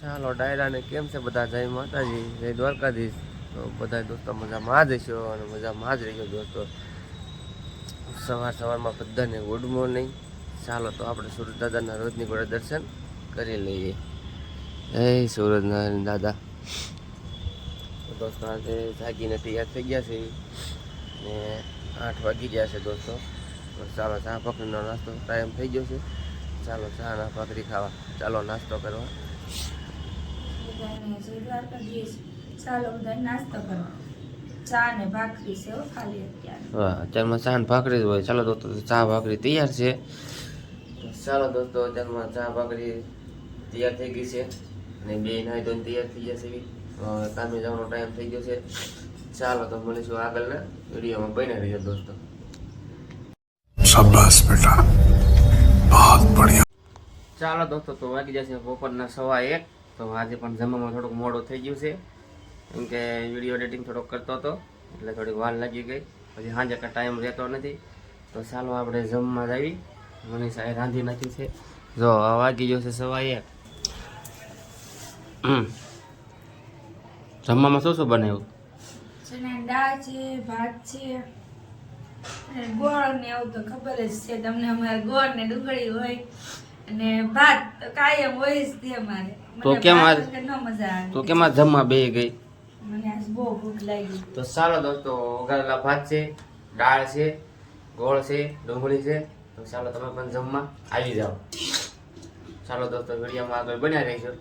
ચાલો ડાયરાને કેમ છે બધા? જય માતાજી, જય દ્વારકાધીશ. તો બધા દોસ્તો મજામાં જ હશો અને મજામાં જ રહીજો દોસ્તો. સવારમાં બધાને ગુડ મોર્નિંગ. ચાલો તો આપણે સુરત દાદાના રોજની ઘોડે દર્શન કરી લઈએ. જય સુરતનારાયણ દાદા. તો દોસ્તો આજે જાગીને તૈયાર થઈ ગયા છે ને 8 વાગી ગયા છે દોસ્તો. તો ચાલો ચા પકડીનો નાસ્તો ટાઈમ થઈ ગયો છે. ચાલો ચા ના ભાખરી ખાવા, ચાલો નાસ્તો કરવા. ચાલો બધા નાસ્તો કરવા. ચા ને ભાખરી છે ખાલી અત્યારે. હા, અત્યારમાં ચા ને ભાખરી જ હોય. ચાલો દોસ્તો ચા ભાખરી તૈયાર છે. ચાલો દોસ્તો અત્યારમાં ચા ભાખરી તૈયાર થઈ ગઈ છે અને બે નાઈ ધોઈને તૈયાર થઈ ગયા છે. કામે જવાનો ટાઈમ થઈ ગયો છે. ચાલો તો મળીશું આગળના વિડીયોમાં, બન્યા રહીજો દોસ્તો. શાબાશ બેટા, બહુત બઢિયા. ચાલો દોસ્તો તો વાગી જશે બપોરના 1:15. તો આજે પણ જમવામાં થોડુંક મોડું થઈ ગયું છે, કેમ કે વિડીયો એડિટિંગ થોડોક કરતો હતો એટલે થોડીક વાર લાગી ગઈ. પછી સાંજે કાંઈ ટાઈમ રહેતો નથી. તો ચાલો આપણે જમવા જ આવી. મનીષાએ રાંધી નાખ્યું છે. જો આ વાગી ગયો છે 1:15. જમવામાં શું શું બનાવ્યું? ચણાની દાળ છે, ભાત છે અને ગોળ ને એવું તો ખબર જ છે તમને. અમારે ગોળ ને ડુંગળી હોય અને ભાત તો કાયમ હોય જ તે અમારે. તો કેમ આજ ન મજા આવે? તો કેમ આજ જમવા બે ગઈ? મને આજ બહુ ભૂખ લાગી. તો ચાલો દોસ્તો વઘારેલા ભાત છે, દાળ છે, ગોળ છે, ડુંગળી છે. તો ચાલો તમે પણ જમવા આવી જાઓ. ચાલો દોસ્તો વિડીયોમાં આગળ બન્યા રહીશું.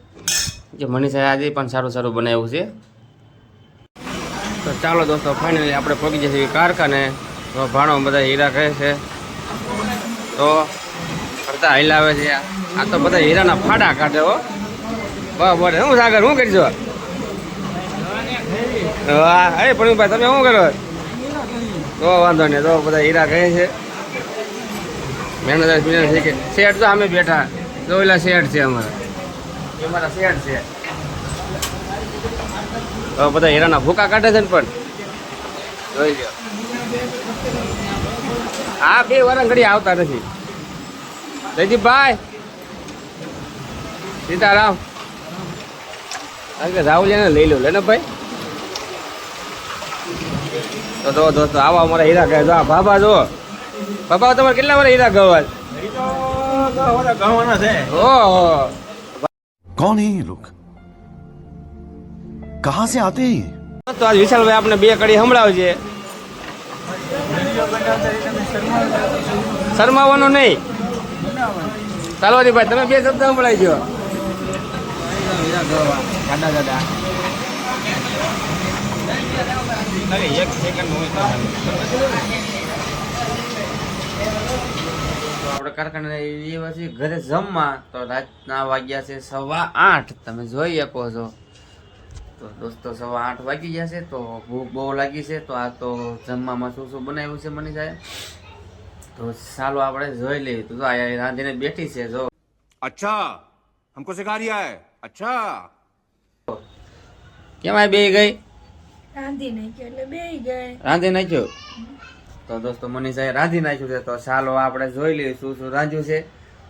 જે મનીષાએ આજે પણ સારું સારું બનાવ્યું છે. તો ચાલો દોસ્તો ફાઇનલી આપણે પહોંચી જઈએ કારખાને. તો ભાણો બધા હીરા કહે છે તો કરતા હિલાવે છે. આ તો બધા હીરાના ફાડા કાઢે હો. બરાબર. શું સાગર શું કરજો? હા, અરે પ્રવીણભાઈ તમે શું કરો? તો વાંધો નહીં. તો બધા હીરા કહે છે. મહેનત છે કે શેઠ તો અમે બેઠા. તો ઓલા શેઠ છે અમારા, એ મારા શેઠ છે. તો બધા હીરાના ભૂકા કાઢે છે ને પણ જોઈ લો. આ 2 વાર ઘડી આવતા નથી. જયદીપભાઈ, સીતારામ. રાહુલ લઈ લો લે ને ભાઈ. તો દોસ્તો આવા અમારા હીરા કહે. જો બાબા જો, બાબા તમારે કેટલા વાર હીરા ગવા? ઓહો, कौन है ये लोग, कहाँ से आते हैं ये? તો આજ વિશાલભાઈ આપણે 2 કડી સંભળાવજે. શરમાવાનું નહીં. તલવારીભાઈ તમે 2 શબ્દ સંભળાવજો. આપણે કારખાને એવા છીએ ઘરે જમવા. તો રાતના વાગ્યા છે 8:15. તમે જોઈ શકો છો. તો દોસ્તો 8:15 વાગી ગયા છે. તો ભૂખ બહુ લાગી છે. તો આ તો જમવામાં શું શું બનાવ્યું છે મનીષાએ, તો ચાલો આપણે જોઈ લઈએ. તો આ રાંધીને બેઠી છે. જો अच्छा, हमको सिखा रिया है. अच्छा, કેમ આ બે ગઈ? રાંધી નાખ્યો એટલે બેહી ગઈ. રાંધી નાખ્યો. તો દોસ્તો મનીષાએ રાંધી નાખ્યું છે. તો ચાલો આપણે જોઈ લઈએ શું શું રાંધ્યું છે.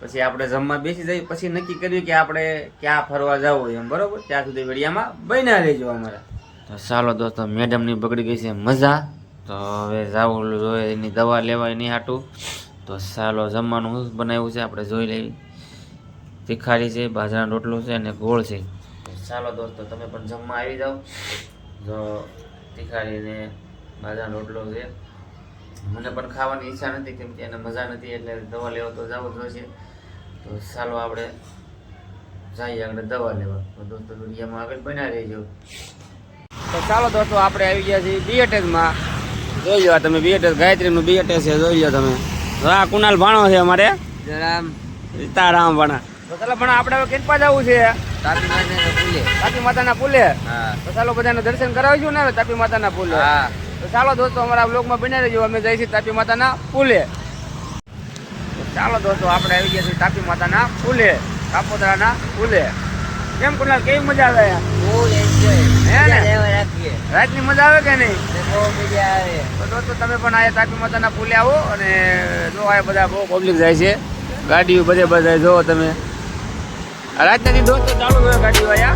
પછી આપણે જમવા બેસી જઈએ. પછી નક્કી કર્યું કે આપણે ક્યાં ફરવા જવું એમ. બરોબર, ત્યાં સુધી વિડીયામાં બન્યા રહેજો અમારા. તો ચાલો દોસ્તો મેડમની બગડી ગઈ છે મજા. તો હવે જવું જોઈએ એની દવા લેવાય નહીં હાટું. તો ચાલો જમવાનું શું બનાવ્યું છે આપણે જોઈ લેવી. તીખારી છે, બાજરાનો રોટલો છે અને ગોળ છે. ચાલો દોસ્તો તમે પણ જમવા આવી જાઓ. જો તીખારી ને બાજરાનો રોટલો છે. મને પણ ખાવાની ઈચ્છા નથી, કેમ કે એને મજા નથી, એટલે દવા લેવા તો જવું જોઈએ. તો ચાલો આપણે જઈએ આગળ દવા લેવા. તો દોસ્તો વિડીયોમાં આગળ બન્યા રહેજો. તો ચાલો દોસ્તો આપણે આવી ગયા છીએ બીએટેસમાં. જોઈ લો તમે, બીએટેસ ગાયત્રીનું બીએટેસ છે. જોઈ લો તમે. હા, કુનાલ ભાણો છે અમારે. સીતારામ ભાણા. તો ચાલો પણ આપણે હવે કેટલા જવું છે? તાપી માતાના પુલે. તો ચાલો બધાને દર્શન કરાવીશું ને હવે તાપી માતાના પુલે. તો ચાલો દોસ્તો અમારા બ્લોગમાં બન્યા રહેજો. અમે જઈશું તાપી માતાના પુલે. તો ચાલો દોસ્તો આપણે આવી ગયા છીએ તાપી માતાના પુલે, કાપોદરાના પુલે. કેમ કુનાલ, કેવી મજા આવે? રાતની મજા આવે કે નહીં? તો દોસ્તો તમે પણ આ તાપી માતાના પુલે આવો. અને જો આ બધા બહુ પબ્લિક જાય છે, ગાડીઓ બધે બધા જોવો તમે. રાતના દોસ્તો ચાલુ હોય ગાડીઓ અહીંયા.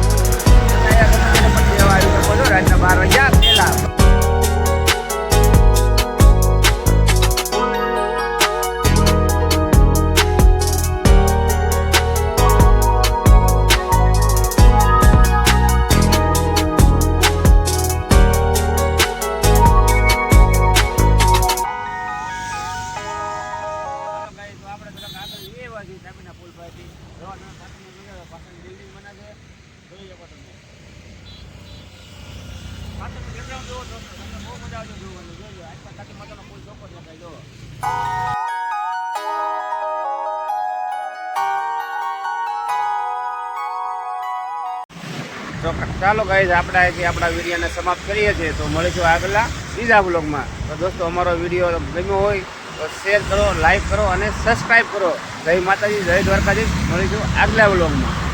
બહુ મજા આવશે જોવાની. જોજો આજકાલ કાકી માતાનો ફૂલ ચોખ્ખો દેખાય જો. તો ચાલો ગાઈઝ આપણે અહીંથી આપણા વિડીયોને સમાપ્ત કરીએ છીએ. તો મળીશું આગલા બીજા બ્લોગમાં. તો દોસ્તો અમારો વિડીયો ગમ્યો હોય તો શેર કરો, લાઈક કરો અને સબસ્ક્રાઈબ કરો. જય માતાજી, જય દ્વારકાધીશ. મળીશું આગલા બ્લોગમાં.